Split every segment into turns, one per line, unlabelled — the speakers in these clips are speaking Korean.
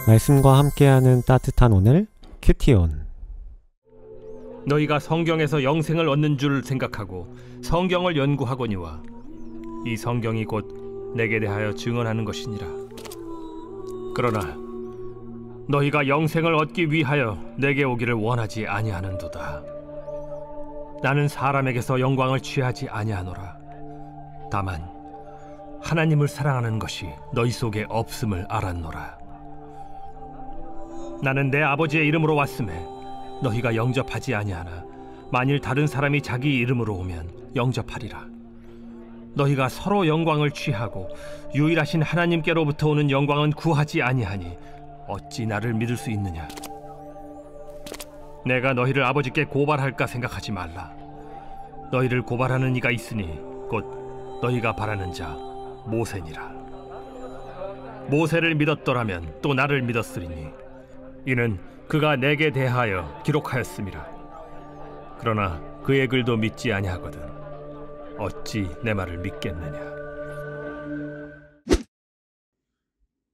말씀과 함께하는 따뜻한 오늘 큐티온.
너희가 성경에서 영생을 얻는 줄 생각하고 성경을 연구하거니와 이 성경이 곧 내게 대하여 증언하는 것이니라. 그러나 너희가 영생을 얻기 위하여 내게 오기를 원하지 아니하는도다. 나는 사람에게서 영광을 취하지 아니하노라. 다만 하나님을 사랑하는 것이 너희 속에 없음을 알았노라. 나는 내 아버지의 이름으로 왔음에 너희가 영접하지 아니하나 만일 다른 사람이 자기 이름으로 오면 영접하리라. 너희가 서로 영광을 취하고 유일하신 하나님께로부터 오는 영광은 구하지 아니하니 어찌 나를 믿을 수 있느냐? 내가 너희를 아버지께 고발할까 생각하지 말라. 너희를 고발하는 이가 있으니 곧 너희가 바라는 자 모세니라. 모세를 믿었더라면 또 나를 믿었으리니 이는 그가 내게 대하여 기록하였음이라. 그러나 그의 글도 믿지 아니하거든 어찌 내 말을 믿겠느냐?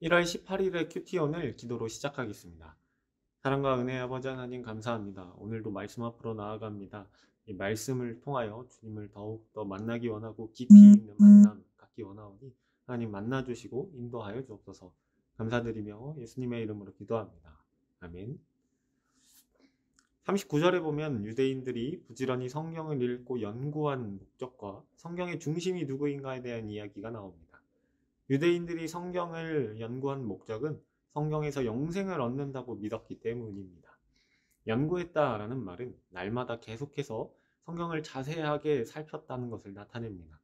1월 18일의 큐티온을 기도로 시작하겠습니다. 사랑과 은혜의 아버지 하나님 감사합니다. 오늘도 말씀 앞으로 나아갑니다. 이 말씀을 통하여 주님을 더욱더 만나기 원하고 깊이 있는 만남 갖기 원하오니 하나님 만나주시고 인도하여 주옵소서. 감사드리며 예수님의 이름으로 기도합니다. 아멘. 39절에 보면 유대인들이 부지런히 성경을 읽고 연구한 목적과 성경의 중심이 누구인가에 대한 이야기가 나옵니다. 유대인들이 성경을 연구한 목적은 성경에서 영생을 얻는다고 믿었기 때문입니다. 연구했다라는 말은 날마다 계속해서 성경을 자세하게 살폈다는 것을 나타냅니다.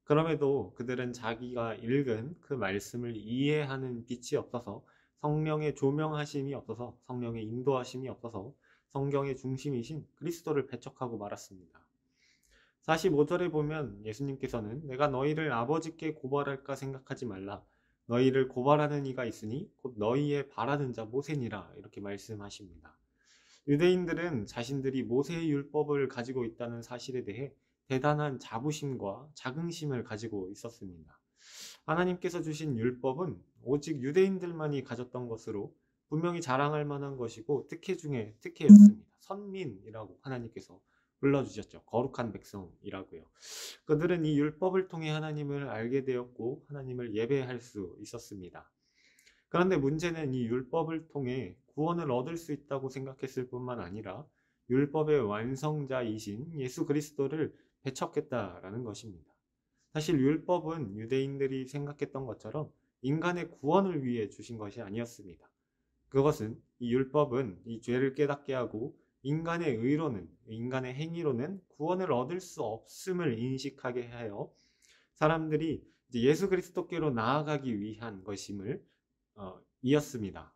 그럼에도 그들은 자기가 읽은 그 말씀을 이해하는 빛이 없어서, 성령의 조명하심이 없어서, 성령의 인도하심이 없어서 성경의 중심이신 그리스도를 배척하고 말았습니다. 45절에 보면 예수님께서는 내가 너희를 아버지께 고발할까 생각하지 말라. 너희를 고발하는 이가 있으니 곧 너희의 바라는 자 모세니라. 이렇게 말씀하십니다. 유대인들은 자신들이 모세의 율법을 가지고 있다는 사실에 대해 대단한 자부심과 자긍심을 가지고 있었습니다. 하나님께서 주신 율법은 오직 유대인들만이 가졌던 것으로 분명히 자랑할 만한 것이고 특혜 중에 특혜였습니다. 선민이라고 하나님께서 불러주셨죠. 거룩한 백성이라고요. 그들은 이 율법을 통해 하나님을 알게 되었고 하나님을 예배할 수 있었습니다. 그런데 문제는 이 율법을 통해 구원을 얻을 수 있다고 생각했을 뿐만 아니라 율법의 완성자이신 예수 그리스도를 배척했다라는 것입니다. 사실 율법은 유대인들이 생각했던 것처럼 인간의 구원을 위해 주신 것이 아니었습니다. 그것은 이 율법은 이 죄를 깨닫게 하고 인간의 의로는, 인간의 행위로는 구원을 얻을 수 없음을 인식하게 하여 사람들이 이제 예수 그리스도께로 나아가기 위한 것임을 이었습니다.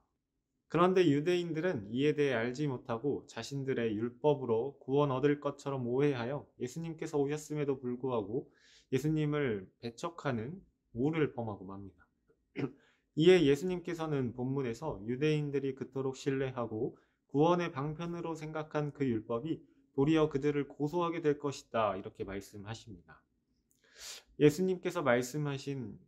그런데 유대인들은 이에 대해 알지 못하고 자신들의 율법으로 구원 얻을 것처럼 오해하여 예수님께서 오셨음에도 불구하고 예수님을 배척하는 오를 범하고 맙니다. 이에 예수님께서는 본문에서 유대인들이 그토록 신뢰하고 구원의 방편으로 생각한 그 율법이 도리어 그들을 고소하게 될 것이다, 이렇게 말씀하십니다. 예수님께서 말씀하신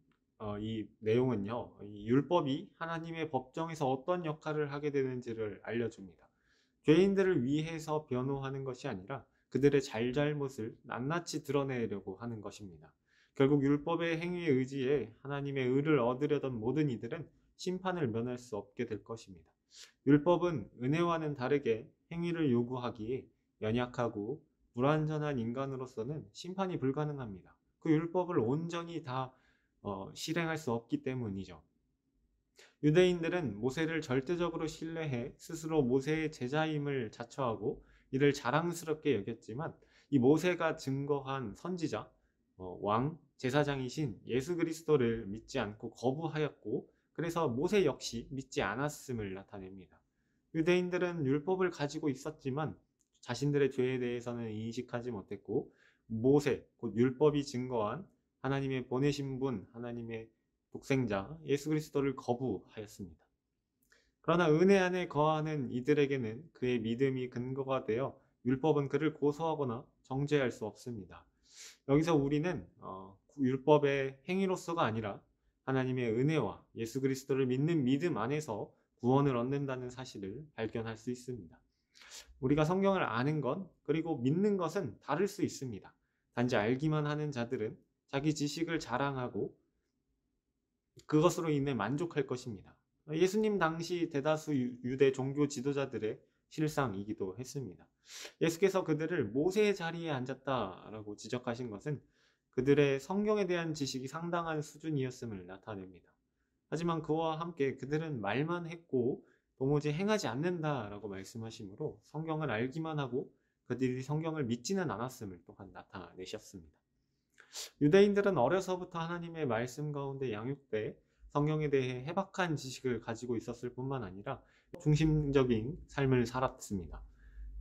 이 내용은요, 이 율법이 하나님의 법정에서 어떤 역할을 하게 되는지를 알려줍니다. 죄인들을 위해서 변호하는 것이 아니라 그들의 잘잘못을 낱낱이 드러내려고 하는 것입니다. 결국 율법의 행위에 의지해 하나님의 의를 얻으려던 모든 이들은 심판을 면할 수 없게 될 것입니다. 율법은 은혜와는 다르게 행위를 요구하기에 연약하고 불완전한 인간으로서는 심판이 불가능합니다. 그 율법을 온전히 다 실행할 수 없기 때문이죠. 유대인들은 모세를 절대적으로 신뢰해 스스로 모세의 제자임을 자처하고 이를 자랑스럽게 여겼지만 이 모세가 증거한 선지자, 왕, 제사장이신 예수 그리스도를 믿지 않고 거부하였고 그래서 모세 역시 믿지 않았음을 나타냅니다. 유대인들은 율법을 가지고 있었지만 자신들의 죄에 대해서는 인식하지 못했고 모세, 곧 율법이 증거한 하나님의 보내신 분, 하나님의 독생자 예수 그리스도를 거부하였습니다. 그러나 은혜 안에 거하는 이들에게는 그의 믿음이 근거가 되어 율법은 그를 고소하거나 정죄할 수 없습니다. 여기서 우리는 율법의 행위로서가 아니라 하나님의 은혜와 예수 그리스도를 믿는 믿음 안에서 구원을 얻는다는 사실을 발견할 수 있습니다. 우리가 성경을 아는 것 그리고 믿는 것은 다를 수 있습니다. 단지 알기만 하는 자들은 자기 지식을 자랑하고 그것으로 인해 만족할 것입니다. 예수님 당시 대다수 유대 종교 지도자들의 실상이기도 했습니다. 예수께서 그들을 모세의 자리에 앉았다라고 지적하신 것은 그들의 성경에 대한 지식이 상당한 수준이었음을 나타냅니다. 하지만 그와 함께 그들은 말만 했고 도무지 행하지 않는다라고 말씀하시므로 성경을 알기만 하고 그들이 성경을 믿지는 않았음을 또한 나타내셨습니다. 유대인들은 어려서부터 하나님의 말씀 가운데 양육돼 성경에 대해 해박한 지식을 가지고 있었을 뿐만 아니라 중심적인 삶을 살았습니다.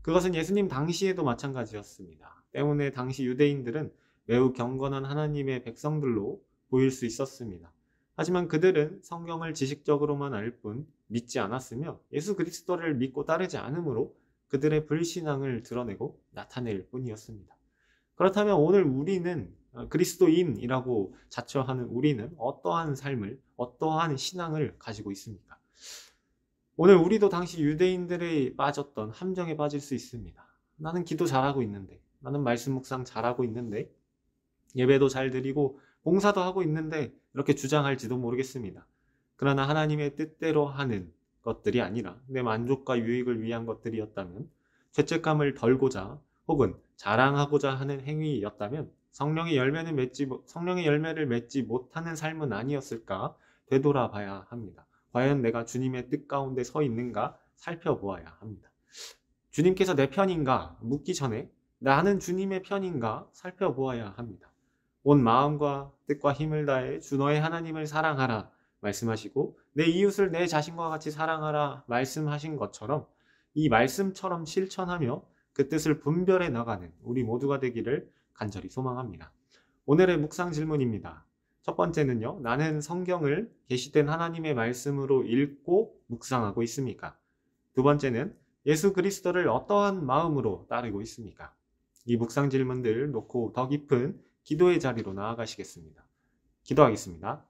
그것은 예수님 당시에도 마찬가지였습니다. 때문에 당시 유대인들은 매우 경건한 하나님의 백성들로 보일 수 있었습니다. 하지만 그들은 성경을 지식적으로만 알 뿐 믿지 않았으며 예수 그리스도를 믿고 따르지 않으므로 그들의 불신앙을 드러내고 나타낼 뿐이었습니다. 그렇다면 오늘 우리는 그리스도인이라고 자처하는 우리는 어떠한 삶을, 어떠한 신앙을 가지고 있습니까? 오늘 우리도 당시 유대인들이 빠졌던 함정에 빠질 수 있습니다. 나는 기도 잘하고 있는데, 나는 말씀 묵상 잘하고 있는데, 예배도 잘 드리고 봉사도 하고 있는데 이렇게 주장할지도 모르겠습니다. 그러나 하나님의 뜻대로 하는 것들이 아니라 내 만족과 유익을 위한 것들이었다면, 죄책감을 덜고자 혹은 자랑하고자 하는 행위였다면 성령의 열매를 맺지 못하는 삶은 아니었을까 되돌아봐야 합니다. 과연 내가 주님의 뜻 가운데 서 있는가 살펴보아야 합니다. 주님께서 내 편인가 묻기 전에 나는 주님의 편인가 살펴보아야 합니다. 온 마음과 뜻과 힘을 다해 주 너의 하나님을 사랑하라 말씀하시고 내 이웃을 내 자신과 같이 사랑하라 말씀하신 것처럼 이 말씀처럼 실천하며 그 뜻을 분별해 나가는 우리 모두가 되기를 간절히 소망합니다. 오늘의 묵상 질문입니다. 첫 번째는요. 나는 성경을 계시된 하나님의 말씀으로 읽고 묵상하고 있습니까? 두 번째는 예수 그리스도를 어떠한 마음으로 따르고 있습니까? 이 묵상 질문들 놓고 더 깊은 기도의 자리로 나아가시겠습니다. 기도하겠습니다.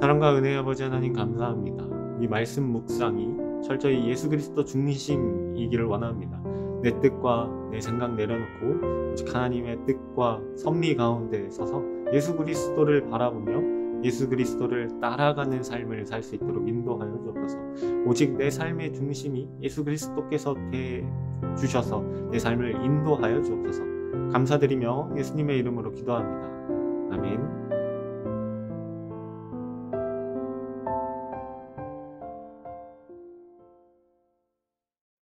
사랑과 은혜의 아버지 하나님 감사합니다. 이 말씀 묵상이 철저히 예수 그리스도 중심이기를 원합니다. 내 뜻과 내 생각 내려놓고 오직 하나님의 뜻과 섭리 가운데 서서 예수 그리스도를 바라보며 예수 그리스도를 따라가는 삶을 살 수 있도록 인도하여 주옵소서. 오직 내 삶의 중심이 예수 그리스도께서 돼 주셔서 내 삶을 인도하여 주옵소서. 감사드리며 예수님의 이름으로 기도합니다. 아멘.